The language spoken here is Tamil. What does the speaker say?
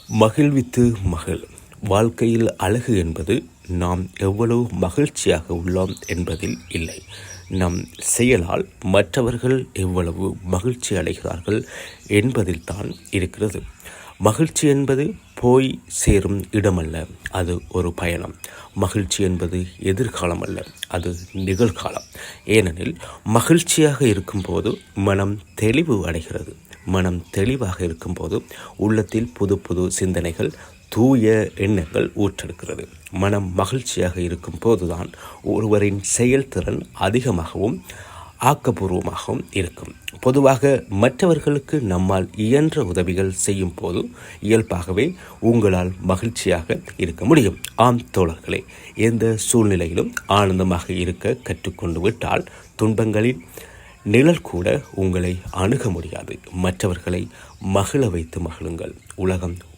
மகிழ்வித்து மகிழ். வாழ்க்கையில் அழகு என்பது நாம் எவ்வளவு மகிழ்ச்சியாக உள்ளோம் என்பதில் இல்லை, நம் செயலால் மற்றவர்கள் எவ்வளவு மகிழ்ச்சி அடைகிறார்கள் என்பதில் தான் இருக்கிறது. மகிழ்ச்சி என்பது போய் சேரும் இடமல்ல, அது ஒரு பயணம். மகிழ்ச்சி என்பது எதிர்காலம் அல்ல, அது நிகழ்காலம். ஏனெனில் மகிழ்ச்சியாக இருக்கும்போது மனம் தெளிவு அடைகிறது. மனம் தெளிவாக இருக்கும்போது உள்ளத்தில் புது புது சிந்தனைகள், தூய எண்ணங்கள் ஊற்றெடுக்கிறது. மனம் மகிழ்ச்சியாக இருக்கும் போதுதான் ஒருவரின் செயல்திறன் அதிகமாகவும் ஆக்கப்பூர்வமாகவும் இருக்கும். பொதுவாக மற்றவர்களுக்கு நம்மால் இயன்ற உதவிகள் செய்யும் போது இயல்பாகவே உங்களால் மகிழ்ச்சியாக இருக்க முடியும். ஆம் தோழர்களே, எந்த சூழ்நிலையிலும் ஆனந்தமாக இருக்க கற்றுக்கொண்டு விட்டால் துன்பங்களின் நிழல் கூட உங்களை அணுக முடியாது. மற்றவர்களை மகிழ வைத்து மகிழுங்கள். உலகம்